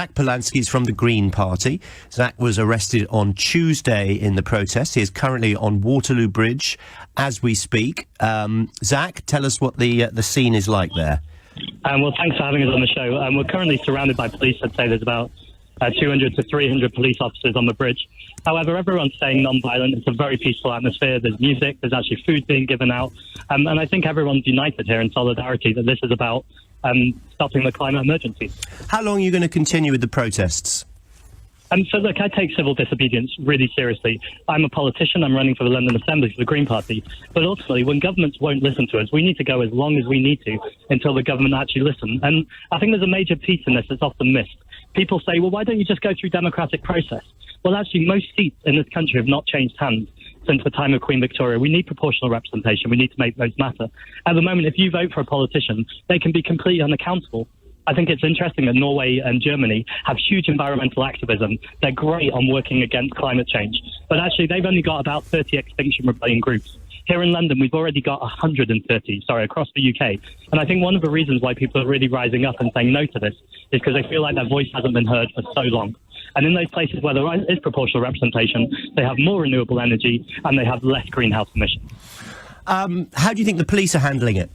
Zack Polanski is from the Green Party. Zack was arrested on Tuesday in the protest. He is currently on Waterloo Bridge as we speak. Zack, tell us what the scene is like there. Well, thanks for having us on the show. We're currently surrounded by police. I'd say there's about 200 to 300 police officers on the bridge. However, everyone's staying non-violent. It's a very peaceful atmosphere. There's music. There's actually food being given out. And I think everyone's united here in solidarity that this is about stopping the climate emergency. How long are you going to continue with the protests? So, look, I take civil disobedience really seriously. I'm a politician. I'm running for the London Assembly for the Green Party. But ultimately, when governments won't listen to us, we need to go as long as we need to until the government actually listen. And I think there's a major piece in this that's often missed. People say, well, why don't you just go through democratic process? Well, actually, most seats in this country have not changed hands since the time of Queen Victoria. We need proportional representation. We need to make votes matter. At the moment, if you vote for a politician, they can be completely unaccountable. I think it's interesting that Norway and Germany have huge environmental activism. They're great on working against climate change. But actually, they've only got about 30 Extinction Rebellion groups. Here in London, we've already got 130, across the UK. And I think one of the reasons why people are really rising up and saying no to this is because they feel like their voice hasn't been heard for so long. And in those places where there is proportional representation, they have more renewable energy and they have less greenhouse emissions. How do you think the police are handling it?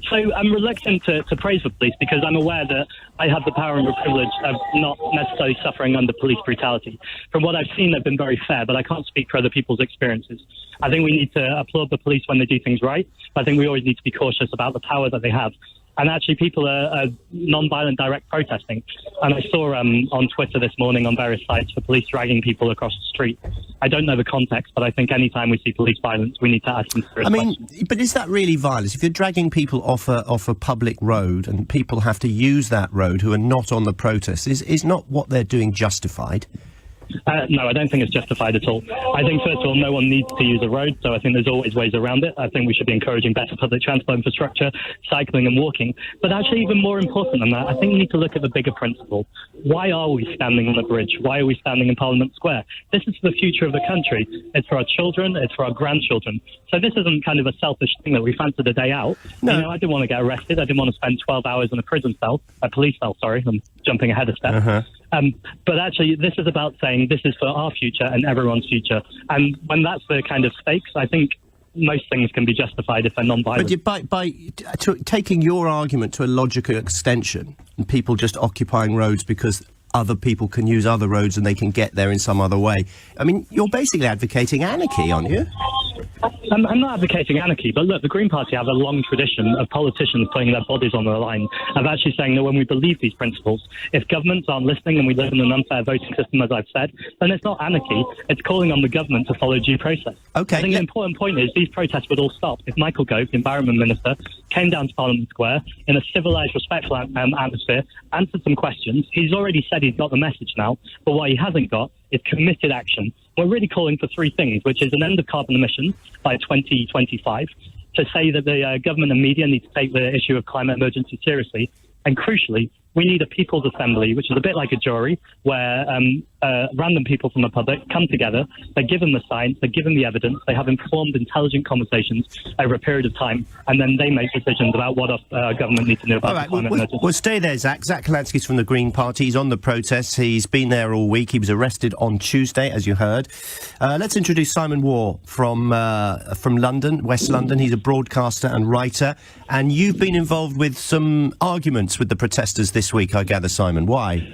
So I'm reluctant to praise the police because I'm aware that I have the power and the privilege of not necessarily suffering under police brutality. From what I've seen, they've been very fair, but I can't speak for other people's experiences. I think we need to applaud the police when they do things right, but I think we always need to be cautious about the power that they have. And actually, people are non-violent direct protesting. And I saw on Twitter this morning on various sites for police dragging people across the street. I don't know the context, but I think any time we see police violence, we need to ask them serious questions. But is that really violence? If you're dragging people off a public road and people have to use that road who are not on the protest, is not what they're doing justified? No, I don't think it's justified at all. I think, first of all, no one needs to use a road, so I think there's always ways around it. I think we should be encouraging better public transport infrastructure, cycling and walking. But actually, even more important than that, I think we need to look at the bigger principle. Why are we standing on the bridge? Why are we standing in Parliament Square? This is for the future of the country. It's for our children. It's for our grandchildren. So this isn't kind of a selfish thing that we fancied a day out. No. I didn't want to get arrested. I didn't want to spend 12 hours in a police cell, sorry. I'm jumping ahead a step. Uh-huh. But actually, this is about saying this is for our future and everyone's future. And when that's the kind of stakes, I think most things can be justified if they're non-violent. But by taking your argument to a logical extension, and people just occupying roads because other people can use other roads and they can get there in some other way, I mean, you're basically advocating anarchy, aren't you? I'm not advocating anarchy, but look, the Green Party have a long tradition of politicians putting their bodies on the line, of actually saying that when we believe these principles, if governments aren't listening and we live in an unfair voting system, as I've said, then it's not anarchy, it's calling on the government to follow due process. Okay. I think the important point is these protests would all stop if Michael Gove, the Environment Minister, came down to Parliament Square in a civilised, respectful atmosphere, answered some questions. He's already said he's got the message now, but what he hasn't got is committed action. We're really calling for three things, which is an end of carbon emissions by 2025, to say that the government and media need to take the issue of climate emergency seriously, and crucially, we need a people's assembly, which is a bit like a jury, where random people from the public come together, they're given the science, they're given the evidence, they have informed, intelligent conversations over a period of time, and then they make decisions about what our government needs to know about the climate emergency. Well, stay there, Zack. Zack Polanski's from the Green Party. He's on the protests. He's been there all week. He was arrested on Tuesday, as you heard. Let's introduce Simon Waugh from London, West London. He's a broadcaster and writer, and you've been involved with some arguments with the protesters this week, I gather, Simon. Why?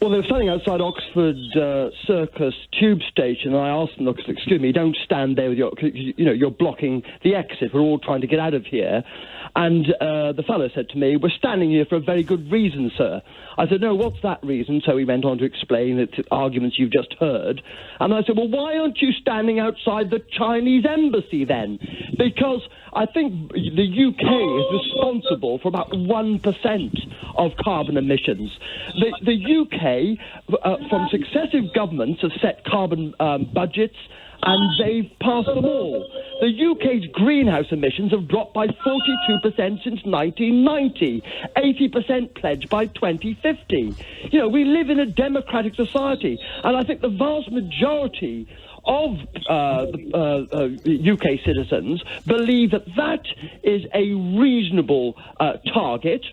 Well, they were standing outside Oxford Circus tube station, and I asked them, look, excuse me, don't stand there with you're blocking the exit. We're all trying to get out of here. And the fellow said to me, we're standing here for a very good reason, sir. I said, no, what's that reason? So he went on to explain the arguments you've just heard. And I said, well, why aren't you standing outside the Chinese embassy then? Because I think the UK is responsible for about 1% of carbon emissions. The UK, from successive governments, have set carbon budgets, and they've passed them all. The UK's greenhouse emissions have dropped by 42% since 1990, 80% pledged by 2050. We live in a democratic society, and I think the vast majority of UK citizens believe that is a reasonable target.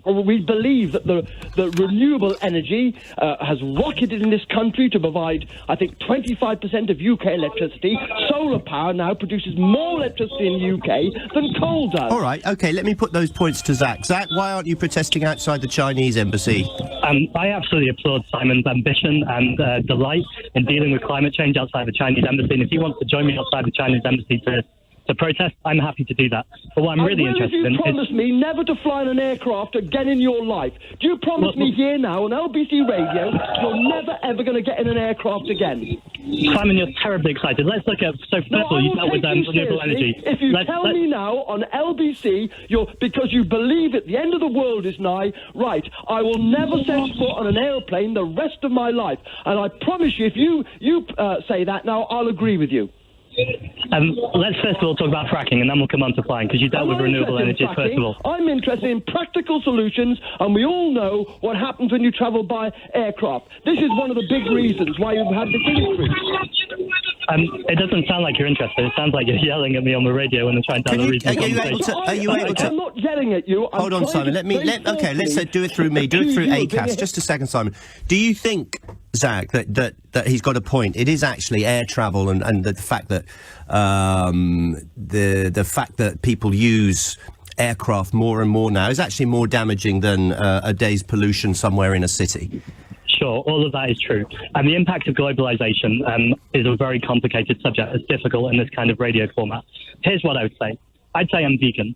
We believe that the renewable energy has rocketed in this country to provide, I think, 25% of UK electricity. Solar power now produces more electricity in the UK than coal does. All right, OK, let me put those points to Zack. Zack, why aren't you protesting outside the Chinese embassy? I absolutely applaud Simon's ambition and delight in dealing with climate change outside the Chinese embassy. And if he wants to join me outside the Chinese embassy to protest, I'm happy to do that. But what I'm really interested in is... you promise me never to fly in an aircraft again in your life? Do you promise me here now on LBC Radio you're never ever going to get in an aircraft again? Simon, you're terribly excited. Let's look at... So first of all, you dealt with renewable energy. If you tell me now on LBC, because you believe at the end of the world is nigh, right, I will never set foot on an airplane the rest of my life. And I promise you, if you say that now, I'll agree with you. Let's first of all talk about fracking, and then we'll come on to flying, because you dealt with renewable energy first of all. I'm interested in practical solutions, and we all know what happens when you travel by aircraft. This is one of the big reasons why you've had this increase. It doesn't sound like you're interested. It sounds like you're yelling at me on the radio when I'm trying to have a reasonable conversation. Are you able to... I'm not yelling at you. Hold on, Simon. Let's do it through me. Do it through ACAS. Just a second, Simon. Do you think, Zack, that he's got a point? It is actually air travel and the fact that the fact that people use aircraft more and more now is actually more damaging than a day's pollution somewhere in a city. Sure, all of that is true. And the impact of globalization is a very complicated subject. It's difficult in this kind of radio format. Here's what I would say. I'd say I'm vegan.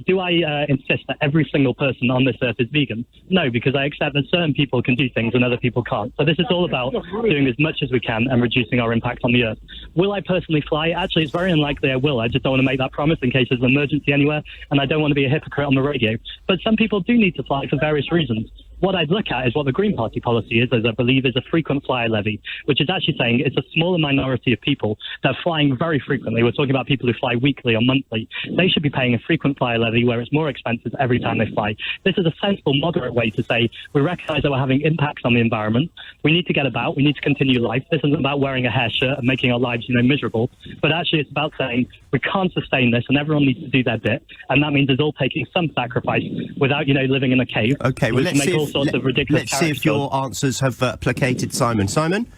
Do I insist that every single person on this earth is vegan? No, because I accept that certain people can do things and other people can't. So this is all about doing as much as we can and reducing our impact on the earth. Will I personally fly? Actually, it's very unlikely I will. I just don't want to make that promise in case there's an emergency anywhere, and I don't want to be a hypocrite on the radio. But some people do need to fly for various reasons. What I'd look at is what the Green Party policy is, as I believe is a frequent flyer levy, which is actually saying it's a smaller minority of people that are flying very frequently. We're talking about people who fly weekly or monthly. They should be paying a frequent flyer levy where it's more expensive every time they fly. This is a sensible, moderate way to say we recognise that we're having impacts on the environment. We need to get about. We need to continue life. This isn't about wearing a hair shirt and making our lives, miserable. But actually, it's about saying we can't sustain this, and everyone needs to do their bit. And that means it's all taking some sacrifice without, living in a cave. Okay, well, let's see if your jobs. answers have placated Simon. Simon?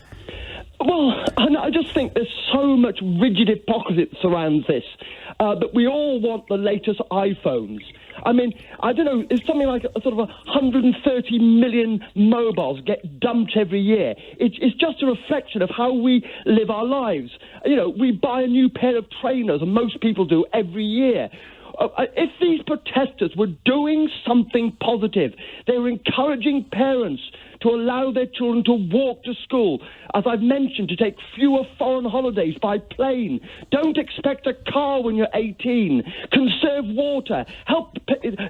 Well, I just think there's so much rigid hypocrisy that surrounds this, that we all want the latest iPhones. I mean, I don't know, it's something like a sort of 130 million mobiles get dumped every year. It's just a reflection of how we live our lives. We buy a new pair of trainers, and most people do, every year. If these protesters were doing something positive, they were encouraging parents to allow their children to walk to school, as I've mentioned, to take fewer foreign holidays by plane. Don't expect a car when you're 18. Conserve water.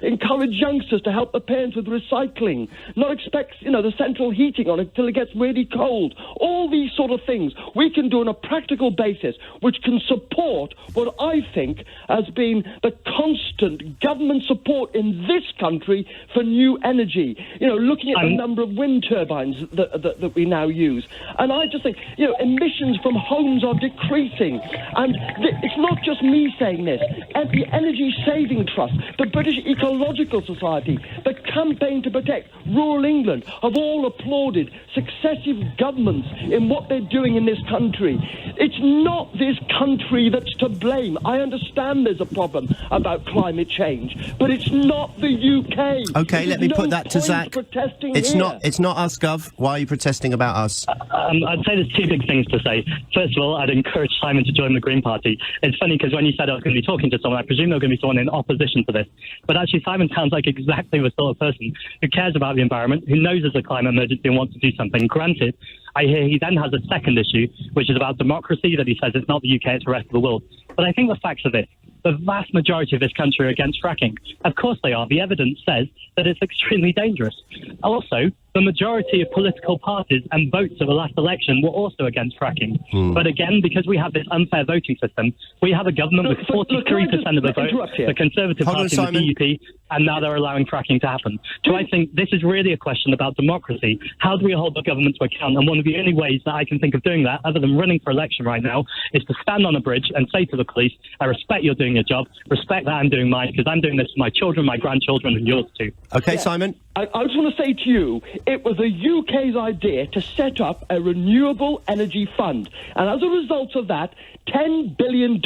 Encourage youngsters to help the parents with recycling. Not expect, the central heating on until it gets really cold. All these sort of things we can do on a practical basis, which can support what I think has been the constant government support in this country for new energy. Looking at the number of wind turbines that we now use. And I just think, emissions from homes are decreasing. And it's not just me saying this. The Energy Saving Trust, the British Ecological Society, the Campaign to Protect Rural England have all applauded successive governments in what they're doing in this country. It's not this country that's to blame. I understand there's a problem about climate change, but it's not the UK. Okay, let me put that to Zack. It's not us, Gov. Why are you protesting about us? I'd say there's two big things to say. First of all, I'd encourage Simon to join the Green Party. It's funny because when you said I was going to be talking to someone, I presume there was going to be someone in opposition to this. But actually, Simon sounds like exactly the sort of person who cares about the environment, who knows there's a climate emergency and wants to do something. Granted, I hear he then has a second issue, which is about democracy, that he says it's not the UK, it's the rest of the world. But I think the facts are this. The vast majority of this country are against fracking. Of course they are. The evidence says that it's extremely dangerous. Also, the majority of political parties and votes of the last election were also against fracking. But again, because we have this unfair voting system, we have a government with 43% of the vote, the Conservative Party and the DUP, and now they're allowing fracking to happen. So I think this is really a question about democracy. How do we hold the government to account? And one of the only ways that I can think of doing that, other than running for election right now, is to stand on a bridge and say to the police, I respect you're doing your job, respect that I'm doing mine, because I'm doing this for my children, my grandchildren, and yours too. Okay, Simon. I just want to say to you, it was the UK's idea to set up a renewable energy fund. And as a result of that, $10 billion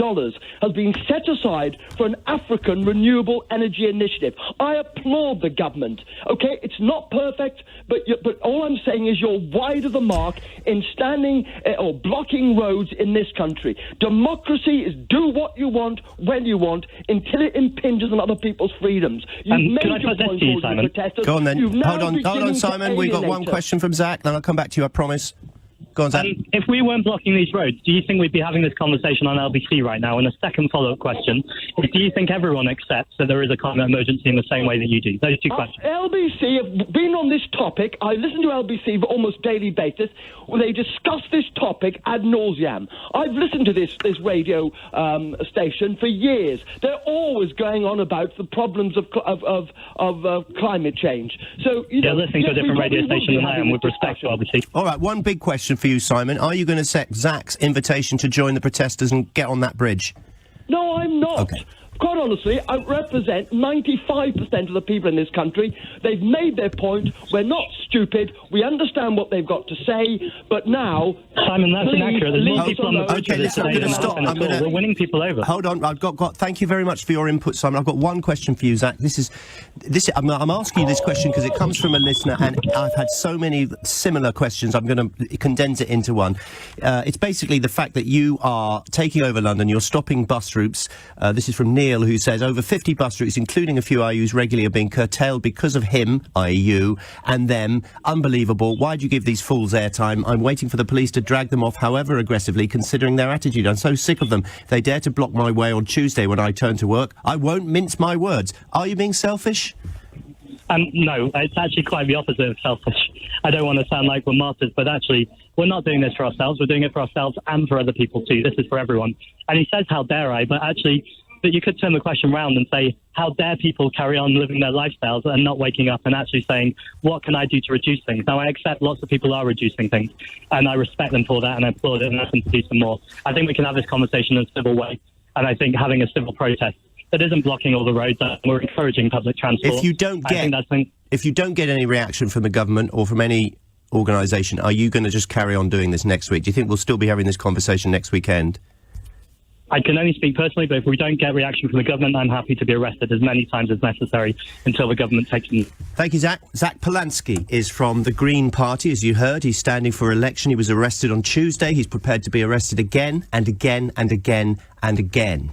has been set aside for an African renewable energy initiative. I applaud the government. Okay, it's not perfect, but all I'm saying is you're wide of the mark in standing or blocking roads in this country. Democracy is do what you want, when you want, until it impinges on other people's freedoms. You've made can I your put this point, to you, all Simon? protesters. Go on then. You've now Hold on, beginning Simon. to We've got one alienate us. question from Zack, then I'll come back to you, I promise. Go on, Zack. If we weren't blocking these roads, do you think we'd be having this conversation on LBC right now? And a second follow-up question is, do you think everyone accepts that there is a climate emergency in the same way that you do? Those two questions. LBC have been on this topic. I listen to LBC on almost daily basis. Where they discuss this topic ad nauseam. I've listened to this radio station for years. They're always going on about the problems of climate change. So You're listening to a different radio station than I am, with respect to LBC. All right, one big question for you, Simon. Are you going to accept Zack's invitation to join the protesters and get on that bridge? No, I'm not. Okay. Quite honestly, I represent 95% of the people in this country. They've made their point. We're not stupid. We understand what they've got to say. But now, Simon, that's inaccurate. There's more people on the bridge Okay, listen, I'm today going to than stop. there have been at all. We're winning people over. Hold on, I've got. Thank you very much for your input, Simon. I've got one question for you, Zack. I'm asking you this question because it comes from a listener, and I've had so many similar questions. I'm going to condense it into one. It's basically the fact that you are taking over London. You're stopping bus routes. This is from Neil, who says over 50 bus routes, including a few I use regularly, are being curtailed because of him, i.e. you, and them. Unbelievable. Why do you give these fools airtime? I'm waiting for the police to drag them off, however aggressively, considering their attitude. I'm so sick of them. They dare to block my way on Tuesday when I turn to work. I won't mince my words. Are you being selfish? No, it's actually quite the opposite of selfish. I don't want to sound like we're martyrs, but actually, we're not doing this for ourselves. We're doing it for ourselves and for other people too. This is for everyone. And he says, how dare I? But actually, that you could turn the question around and say, how dare people carry on living their lifestyles and not waking up and actually saying, what can I do to reduce things? Now, I accept lots of people are reducing things, and I respect them for that, and I applaud it and ask them to do some more. I think we can have this conversation in a civil way, and I think having a civil protest that isn't blocking all the roads, we're encouraging public transport. If you don't get any reaction from the government or from any organisation, are you going to just carry on doing this next week? Do you think we'll still be having this conversation next weekend? I can only speak personally, but if we don't get reaction from the government, I'm happy to be arrested as many times as necessary until the government takes them. Thank you, Zack. Zack Polanski is from the Green Party, as you heard. He's standing for election. He was arrested on Tuesday. He's prepared to be arrested again and again and again and again.